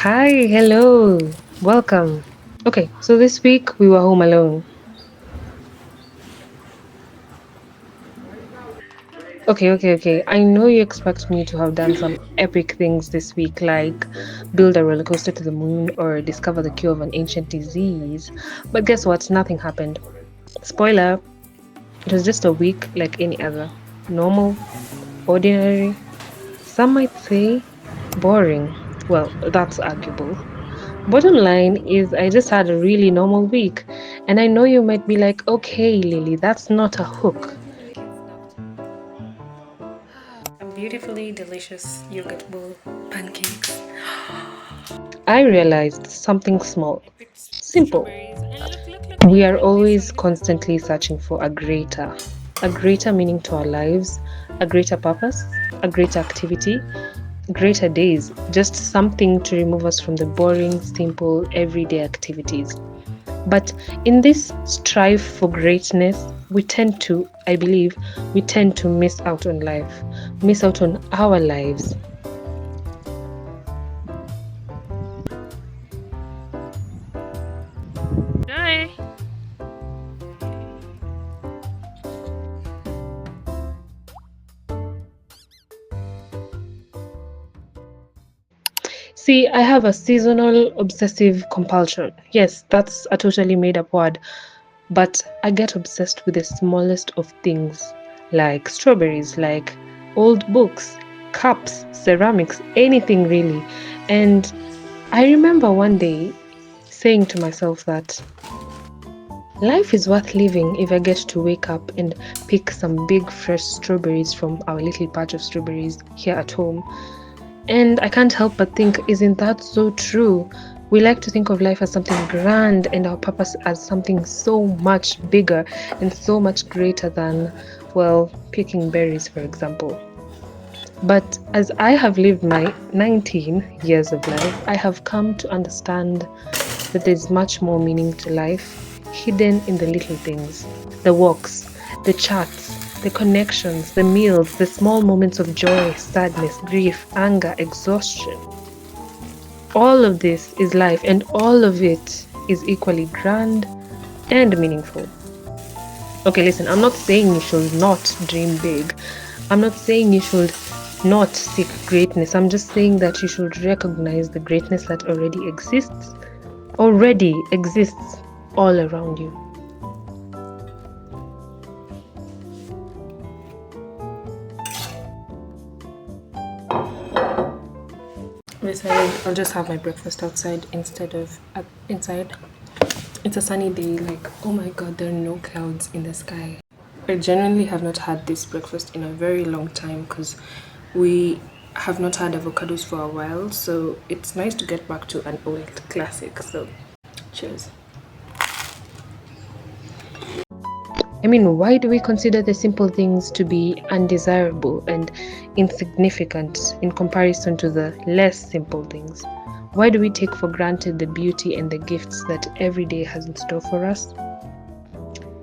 Hi, hello, welcome. Okay, so this week we were home alone. Okay. I know you expect me to have done some epic things this week, like build a roller coaster to the moon or discover the cure of an ancient disease. But guess what? Nothing happened. Spoiler, it was just a week like any other. Normal, ordinary, some might say boring. Well, that's arguable. Bottom line is, I just had a really normal week. And I know you might be like, okay, Lily, that's not a hook. A beautifully delicious yogurt bowl, pancakes. I realized something small, I picked simple. strawberries and We are look, this always one is a constantly searching for a greater meaning to our lives, a greater purpose, a greater activity, greater days, just something to remove us from the boring, simple, everyday activities. But in this strive for greatness, I believe, we tend to miss out on life, miss out on our lives. Hi. See, I have a seasonal obsessive compulsion. Yes, that's a totally made up word, but I get obsessed with the smallest of things, like strawberries, like old books, cups, ceramics, anything really. And I remember one day saying to myself that life is worth living if I get to wake up and pick some big fresh strawberries from our little patch of strawberries here at home. And I can't help but think, isn't that so true? We like to think of life as something grand and our purpose as something so much bigger and so much greater than, well, picking berries, for example. But as I have lived my 19 years of life, I have come to understand that there's much more meaning to life hidden in the little things, the walks, the chats, the connections, the meals, the small moments of joy, sadness, grief, anger, exhaustion. All of this is life, and all of it is equally grand and meaningful. Okay, listen, I'm not saying you should not dream big. I'm not saying you should not seek greatness. I'm just saying that you should recognize the greatness that already exists all around you. Decided I'll just have my breakfast outside instead of inside. It's a sunny day, like, oh my god, there are no clouds in the sky. I genuinely have not had this breakfast in a very long time because we have not had avocados for a while, so it's nice to get back to an old classic. So, cheers. I mean, why do we consider the simple things to be undesirable and insignificant in comparison to the less simple things? Why do we take for granted the beauty and the gifts that every day has in store for us?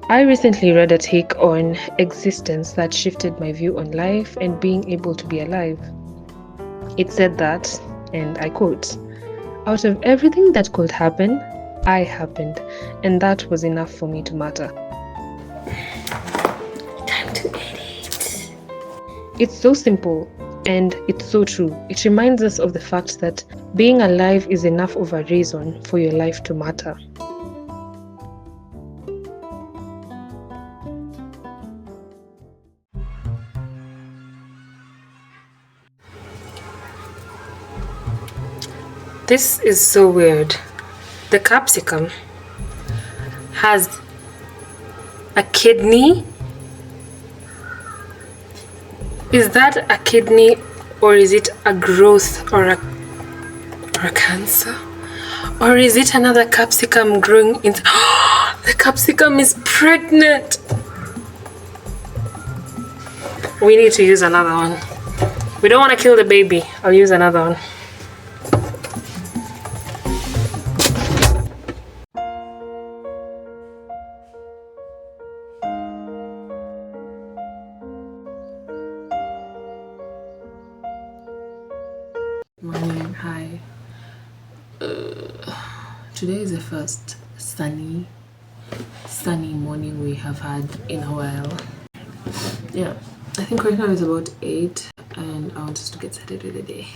I recently read a take on existence that shifted my view on life and being able to be alive. It said that, and I quote, out of everything that could happen, I happened, and that was enough for me to matter. Time to edit. It's so simple and it's so true. It reminds us of the fact that being alive is enough of a reason for your life to matter. This is so weird. The capsicum has a kidney. Is that a kidney or is it a growth or a cancer? Or is it another capsicum growing in? The capsicum is pregnant. We need to use another one. We don't want to kill the baby. I'll use another one. Morning, hi. Today is the first sunny morning we have had in a while. Yeah, I think right now is about 8 and I want us to get started with the day.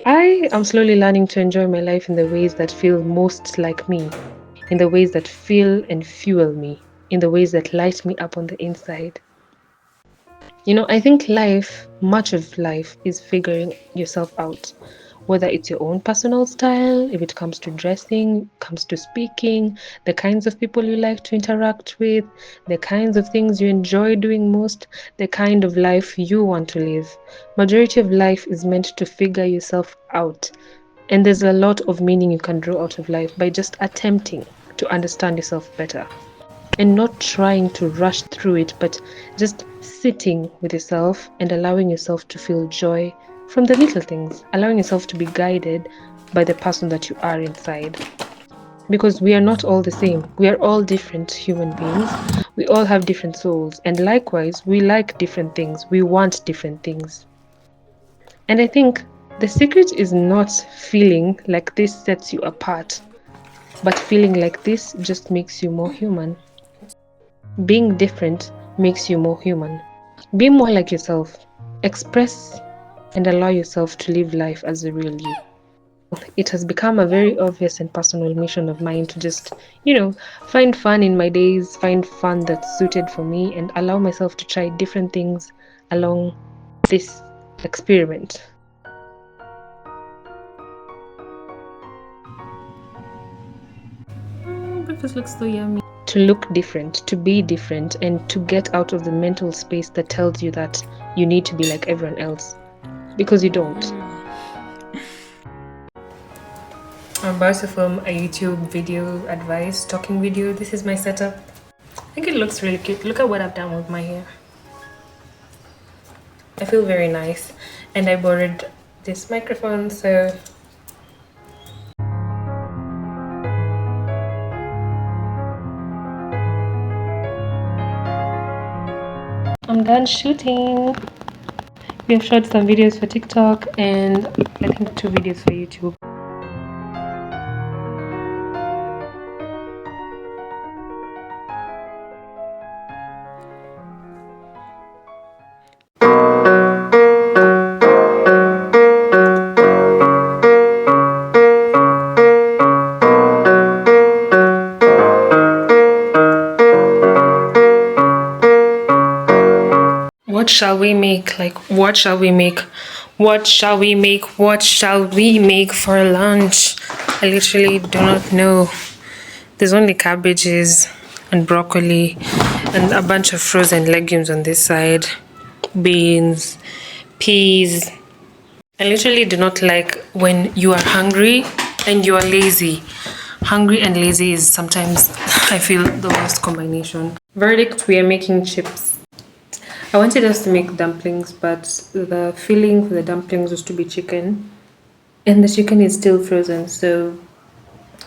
I am slowly learning to enjoy my life in the ways that feel most like me, in the ways that feel and fuel me, in the ways that light me up on the inside. I think much of life is figuring yourself out, whether it's your own personal style, if it comes to dressing, comes to speaking, the kinds of people you like to interact with, the kinds of things you enjoy doing most, the kind of life you want to live. Majority of life is meant to figure yourself out. And there's a lot of meaning you can draw out of life by just attempting to understand yourself better and not trying to rush through it, but just sitting with yourself and allowing yourself to feel joy from the little things, allowing yourself to be guided by the person that you are inside. Because we are not all the same. We are all different human beings. We all have different souls. And likewise, we like different things. We want different things. And I think the secret is not feeling like this sets you apart, but feeling like this just makes you more human. Being different makes you more human. Be more like yourself. Express and allow yourself to live life as the real you. It has become a very obvious and personal mission of mine to just, find fun in my days, find fun that's suited for me, and allow myself to try different things along this experiment. Breakfast looks so yummy. To look different, to be different, and to get out of the mental space that tells you that you need to be like everyone else. Because you don't. I'm about to film a YouTube video advice, talking video. This is my setup. I think it looks really cute. Look at what I've done with my hair. I feel very nice. And I borrowed this microphone, so I'm done shooting. We have shot some videos for TikTok and I think 2 videos for YouTube. What shall we make? Like, what shall we make? What shall we make? What shall we make for lunch? I literally do not know. There's only cabbages and broccoli and a bunch of frozen legumes on this side. Beans, peas. I literally do not like when you are hungry and you are lazy. Hungry and lazy is sometimes, I feel, the worst combination. Verdict, we are making chips. I wanted us to make dumplings, but the filling for the dumplings was to be chicken. And the chicken is still frozen, so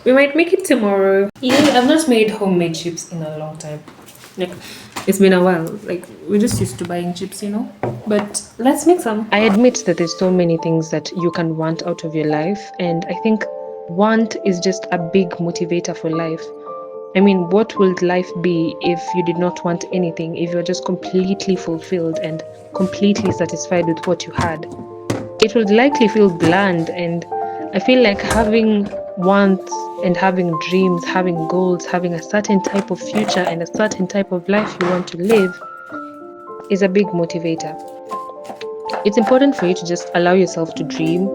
we might make it tomorrow. Yeah, I've not made homemade chips in a long time. Like, it's been a while. Like, we're just used to buying chips, But let's make some. I admit that there's so many things that you can want out of your life, and I think want is just a big motivator for life. I mean, what would life be if you did not want anything, if you're just completely fulfilled and completely satisfied with what you had? It would likely feel bland, and I feel like having wants and having dreams, having goals, having a certain type of future and a certain type of life you want to live is a big motivator. It's important for you to just allow yourself to dream,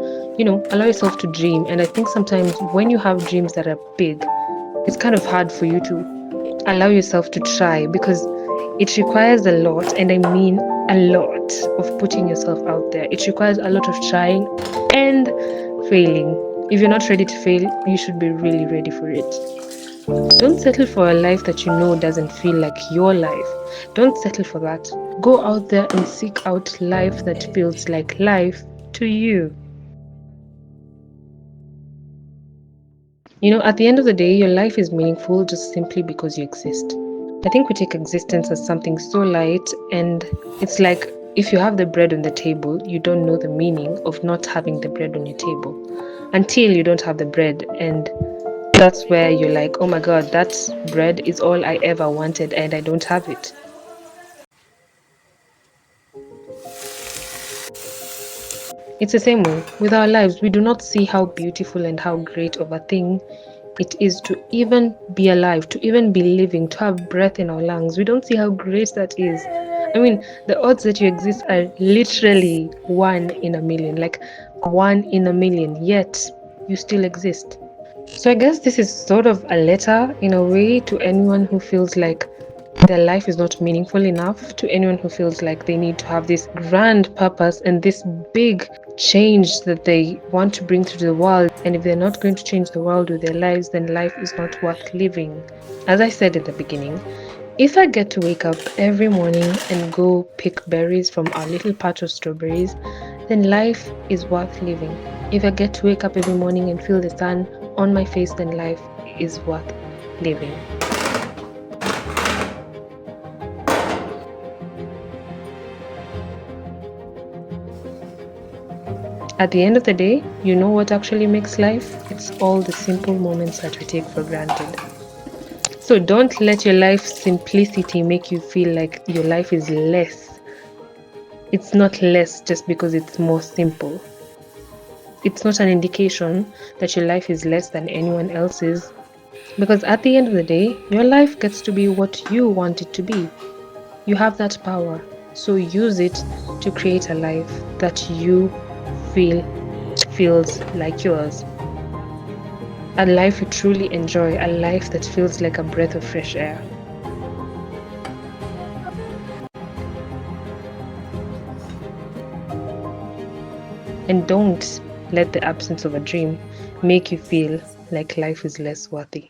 allow yourself to dream. And I think sometimes when you have dreams that are big, it's kind of hard for you to allow yourself to try because it requires a lot, and I mean a lot of putting yourself out there. It requires a lot of trying and failing. If you're not ready to fail, you should be really ready for it. Don't settle for a life that you know doesn't feel like your life. Don't settle for that. Go out there and seek out life that feels like life to you. At the end of the day, your life is meaningful just simply because you exist. I think we take existence as something so light, and it's like if you have the bread on the table, you don't know the meaning of not having the bread on your table. until you don't have the bread. And that's where you're like, oh my God, that bread is all I ever wanted and I don't have it. It's the same way with our lives. We do not see how beautiful and how great of a thing it is to even be alive, to even be living, to have breath in our lungs. We don't see how great that is. I mean, the odds that you exist are literally 1 in a million, like 1 in a million, yet you still exist. So I guess this is sort of a letter in a way to anyone who feels like their life is not meaningful enough, to anyone who feels like they need to have this grand purpose and this big change that they want to bring to the world. And if they're not going to change the world with their lives, then life is not worth living. As I said at the beginning, if I get to wake up every morning and go pick berries from our little patch of strawberries, then life is worth living. If I get to wake up every morning and feel the sun on my face, then life is worth living. At the end of the day, you know what actually makes life? It's all the simple moments that we take for granted. So don't let your life simplicity make you feel like your life is less. It's not less just because it's more simple. It's not an indication that your life is less than anyone else's, because at the end of the day, your life gets to be what you want it to be. You have that power, so use it to create a life that you feel feels like yours. A life you truly enjoy, a life that feels like a breath of fresh air. And don't let the absence of a dream make you feel like life is less worthy.